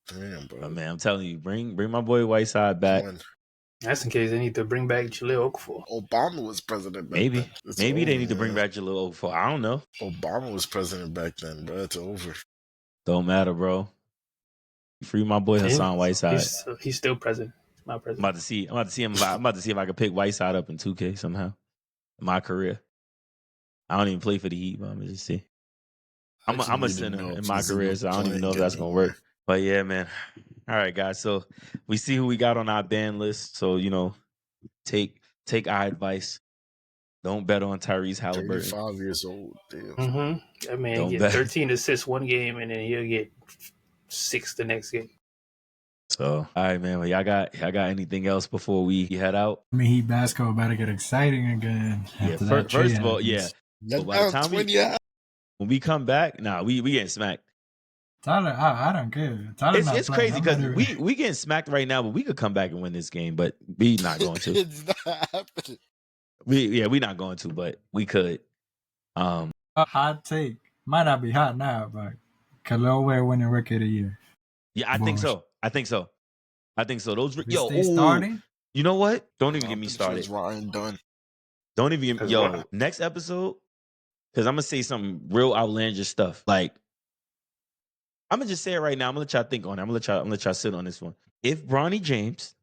Damn, bro. But man, I'm telling you, bring my boy Whiteside back. That's in case they need to bring back Jahlil Okafor. Obama was president back then. Maybe they need to bring back Jahlil Okafor. I don't know. Obama was president back then, bro. It's over. Don't matter, bro. Free my boy Hasan Whiteside. He's still president. He's my president. I'm about to see him. I'm about to see if I can pick Whiteside up in 2K somehow. In my career. I don't even play for the Heat, but I'm gonna just see. I'm just a need to center know in if my he's career, even so I don't even know if playing that's gonna anymore. work. But yeah, man. All right, guys. So we see who we got on our ban list. So take our advice. Don't bet on Tyrese Halliburton. 35 years old. Damn. Mm-hmm. That man Don't get bet. 13 assists one game, and then he'll get 6 the next game. So, all right, man. Well, y'all got anything else before we head out? I mean, Heat basketball about to get exciting again Yeah. after that trade First of all, happens. yeah. But Let by the down time 20 out. when we come back, we getting smacked. Tyler, I don't care. Tyler's not It's playing. crazy because we getting smacked right now, but we could come back and win this game, but we not going to. It's not happening. we not going to, but we could. A hot take. Might not be hot now, but Khalil Ware winning Rookie of the Year. Yeah, I think so. Those If he stays starting, you know what? Don't even I'm get me pretty sure started. it's Ryan Dunn. Don't even get me. Next episode, because I'm gonna say some real outlandish stuff. Like, I'm gonna just say it right now. I'm gonna let y'all think on it. I'm gonna let y'all sit on this one. If Bronny James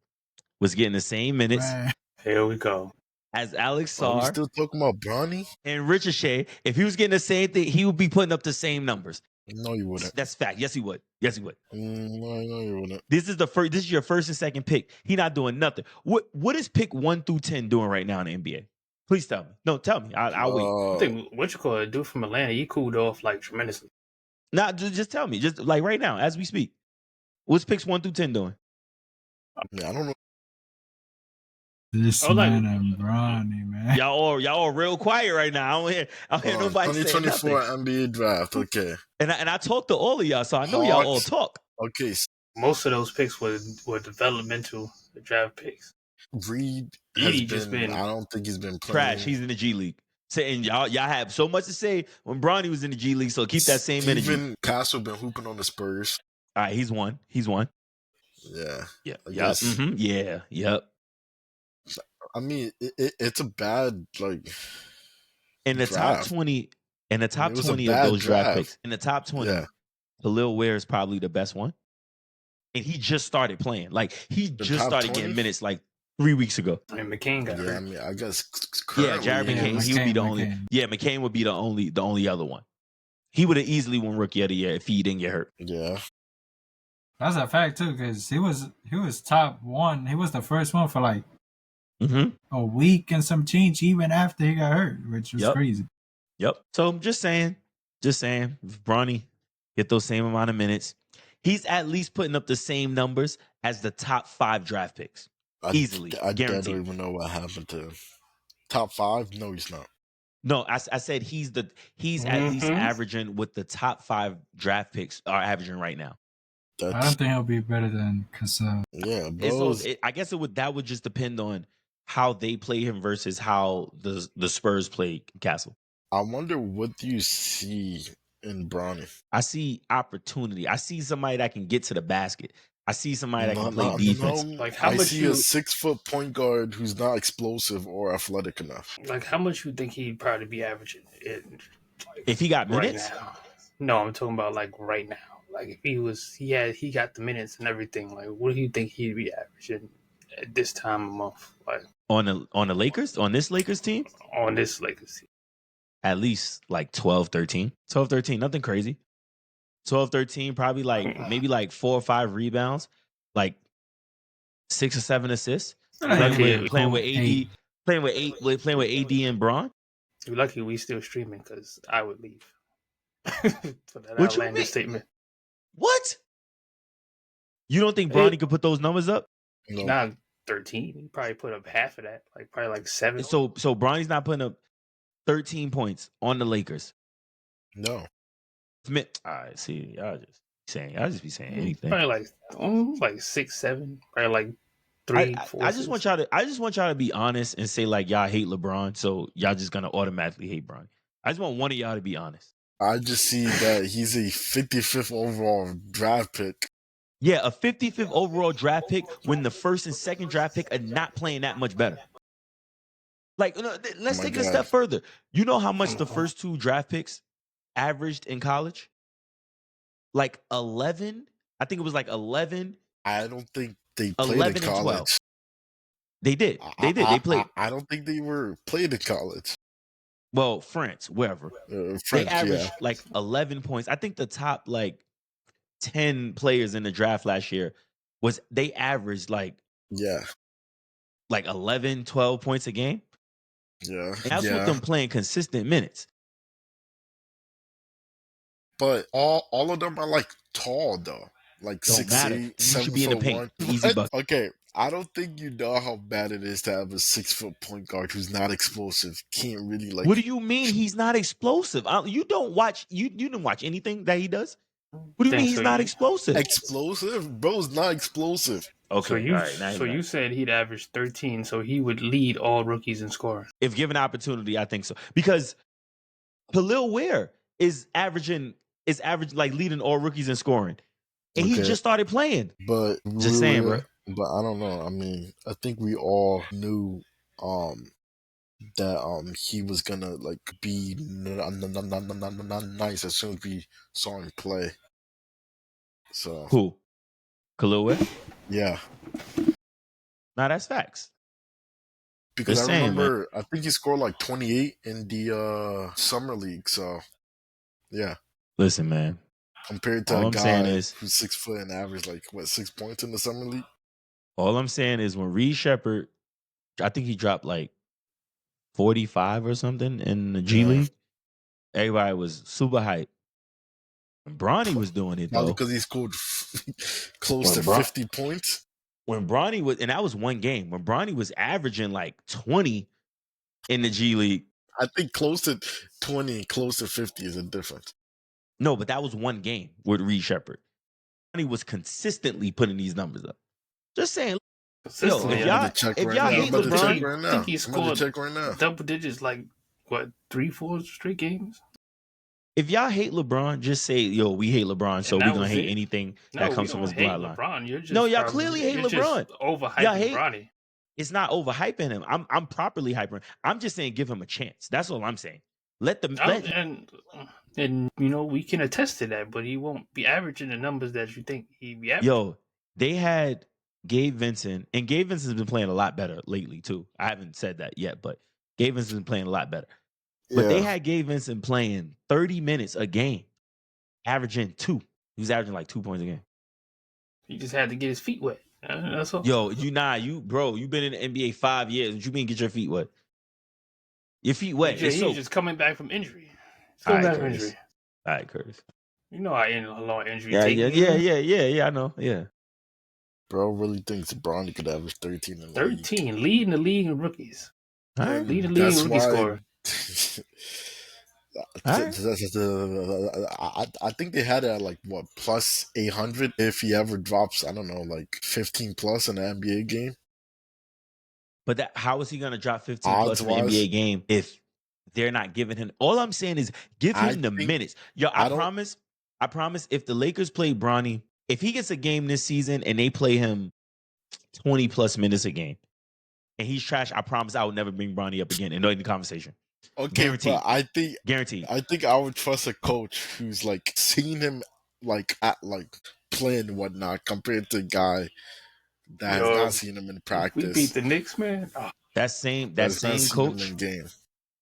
was getting the same minutes man, Here we go. as Alex Are we Sarr still talking about Bronny? and Ricochet, if he was getting the same thing, he would be putting up the same numbers. No, you wouldn't. That's fact. Yes, he would. No, you wouldn't. This is your first and second pick. He not doing nothing. What is pick 1 through 10 doing right now in the NBA? Please tell me. No, tell me. I'll wait. I think what you call it, dude from Atlanta, he cooled off like tremendously. Nah, just tell me. Just like right now, as we speak. What's picks 1 through 10 doing? Yeah, I don't know. this man and Bronny, man. Y'all all real quiet right now. I don't hear nobody say nothing. 2024 NBA draft. Okay. And I talked to all of y'all, so I know y'all all talk. Okay. Most of those picks were developmental draft picks. Reed Edie has been. I don't think he's been playing. Trash. He's in the G League. And y'all have so much to say when Bronny was in the G League, so keep that same energy. Steven Castle been hooping on the Spurs. All right, he's one. Yeah. Yeah. I guess. Mm-hmm. Yeah. Yep. I mean, it's a bad in the draft. top 20. In the top 20 of those draft picks, in the top 20, Khalil Ware is probably the best one. And he just started playing. Like he just started getting minutes like 3 weeks ago. And McCain got hurt. I mean, I guess. Jared McCain. He would be the only. Yeah, McCain would be the only other one. He would have easily won Rookie of the Year if he didn't get hurt. Yeah. That's a fact too, because he was top one. He was the first one for like a week and some change, even after he got hurt, which was crazy. Yep. So I'm just saying, if Bronny get those same amount of minutes, he's at least putting up the same numbers as the top 5 draft picks. Easily. I guaranteed. don't even know what happened to him. Top 5? No, he's not. No, I said he's at least averaging what the top 5 draft picks are averaging right now. I don't think he'll be better than Cassell. Yeah, bro. I guess that would just depend on how they play him versus how the Spurs play Castle. I wonder what you see in Bronny. I see opportunity. I see somebody that can get to the basket. I see somebody that can play defense. Like how I much see a 6-foot point guard who's not explosive or athletic enough. Like how much you think he'd probably be averaging if he got minutes? Right now. No, I'm talking about like right now. Like if he got the minutes and everything. Like what do you think he'd be averaging at this time of month? Like on the Lakers, on this Lakers team? On this Lakers team. At least like 12, 13. 12, 13, nothing crazy. 12, 13, probably maybe 4 or 5 rebounds, like 6 or 7 assists. Playing with AD and Bron. You're lucky we still streaming because I would leave. For that what outlandish statement. What? You don't think Bronny could put those numbers up? No. Not 13. He probably put up half of that, probably 7. So Bronny's not putting up 13 points on the Lakers. No. I see. Y'all just be saying anything. Probably like 6, 7. Probably 3, 4. I just want y'all to be honest and say y'all hate LeBron, so y'all just gonna automatically hate Bronny. I just want one of y'all to be honest. I just see that he's a 55th overall draft pick. Yeah, a 55th overall draft pick when the first and second draft pick are not playing that much better. Let's take it a step further. You know how much the first 2 draft picks averaged in college? 11. I think it was 11. I don't think they played in college. They did. They played. I don't think they were played in college. Well, France, wherever. They French, averaged like 11 points. I think the top like 10 players in the draft last year they averaged like 11, 12 points a game. Yeah. And that's with them playing consistent minutes. But all of them are like tall though. Like Don't 6'8", matter. You 7 should be in the foot paint. 1. Easy bucket. Okay, I don't think you know how bad it is to have a 6 foot point guard who's not explosive. Can't really like. What do you mean he's not explosive? You don't watch. You didn't watch anything that he does. What do you mean he's not explosive? Explosive, bro's not explosive. Okay, all right. So you said he'd average 13, so he would lead all rookies in scoring. If given opportunity, I think so. Because Khalil Ware is averaging like leading all rookies in scoring. And he just started playing. But just saying, bro. But I don't know. I mean, I think we all knew that he was gonna like be nice as soon as we saw him play. So who? Khalil Ware? Yeah. Nah, that's facts. Because I remember, I think he scored like 28 in the summer league. So yeah. Listen, man. Compared to a guy who's 6 foot and averaged like 6 points in the summer league. All I'm saying is when Reed Shepherd, I think he dropped like 45 or something in the G League. Everybody was super hyped. Bronny was doing it though. Because he scored close to 50 points. When Bronny was, and that was one game, when Bronny was averaging like 20 in the G League. I think close to 20, close to 50 is a difference. No, but that was one game with Reed Shepherd. Bronny was consistently putting these numbers up. Just saying. Yo, if y'all hate LeBron, I think he scored double digits like, what, 3-4 straight games? If y'all hate LeBron, just say, yo, we hate LeBron, so we're going to hate anything that comes from his bloodline. No, y'all clearly hate LeBron. Overhyping Bronny. It's not overhyping him. I'm properly hyping him. I'm just saying give him a chance. That's all I'm saying. And you know, we can attest to that, but he won't be averaging the numbers that you think he'd be averaging. Yo, they had Gabe Vincent, and Gabe Vincent's been playing a lot better lately too. I haven't said that yet, but Gabe Vincent's been playing a lot better. But they had Gabe Vincent playing 30 minutes a game, averaging 2. He was averaging like 2 points a game. He just had to get his feet wet. That's all. Yo, you've been in the NBA 5 years. What you mean get your feet wet? Your feet wet. He's just coming back from injury. All right, Curtis. You know I ain't a long injury. Yeah, I know. Yeah. Bro really thinks Bronny could average 13 in the league. 13, leading the league in rookies. All right. Leading the league in rookie scorer. I think they had it at like what, plus 800 if he ever drops, I don't know, like 15 plus in an NBA game. But how is he going to drop 15 plus in an NBA game if they're not giving him? All I'm saying is give him the minutes. Yo, I promise if the Lakers play Bronny, if he gets a game this season and they play him 20 plus minutes a game and he's trash, I promise I will never bring Bronny up again in the conversation. Okay, guaranteed. But guaranteed. I think I would trust a coach who's like seen him like at like playing and whatnot compared to a guy that has not seen him in practice. We beat the Knicks, man. Oh. That same coach.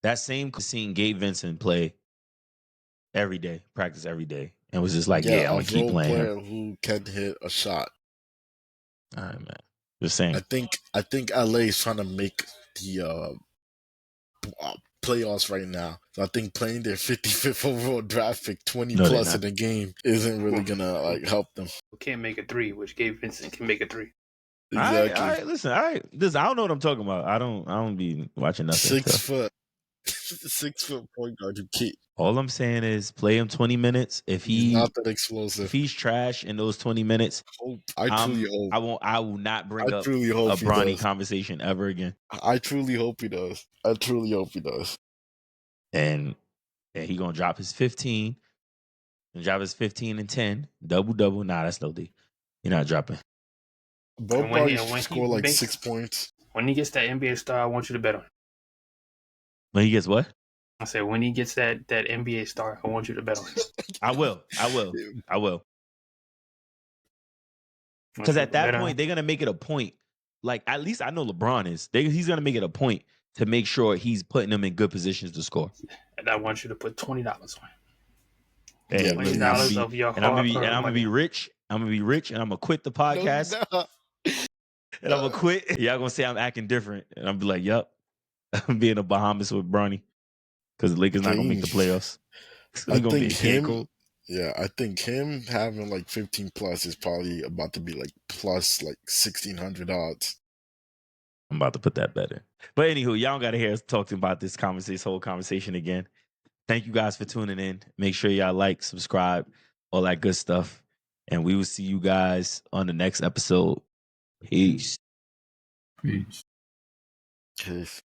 That same coach seen Gabe Vincent play every day, practice every day, and was just like, I'm gonna keep playing. Player who can hit a shot. All right, man. Just saying. I think LA is trying to make the playoffs right now. So I think playing their 55th overall draft pick 20 plus in a game isn't really gonna like help them. Can't make a 3, which Gabe Vincent can make a 3. Exactly. All right, listen. All right, I don't know what I'm talking about. I don't be watching nothing. 6 foot 6 foot point guard who can't. All I'm saying is play him 20 minutes. If he's not that explosive, if he's trash in those 20 minutes, I truly hope. I will not bring up a Bronny conversation ever again. I truly hope he does. And he gonna drop his 15. And drop his 15 and 10. Double. Nah, that's no D. You're not dropping. Bro probably score like 6 points. When he gets that NBA star, I want you to bet on him. When he gets what? I said when he gets that NBA star, I want you to bet on him. I will. Because at that point, they're gonna make it a point. Like, at least I know LeBron is. He's gonna make it a point to make sure he's putting them in good positions to score. And I want you to put $20 on it. Hey, Yeah, listen, $20 please. of your and I'm hard-earned gonna money. be rich. I'm gonna be rich, and I'm gonna quit the podcast, No. and I'm gonna quit. Y'all gonna say I'm acting different, and I'm be like, "Yup, I'm being in the Bahamas with Bronny because the Lakers not gonna make the playoffs. So I we gonna be think in Cancun. him. Yeah, I think him having like 15 plus is probably about to be like plus like 1,600 odds. I'm about to put that bet in. But anywho, y'all don't gotta hear us talking about this whole conversation again. Thank you guys for tuning in. Make sure y'all like, subscribe, all that good stuff. And we will see you guys on the next episode. Peace. Peace. Peace.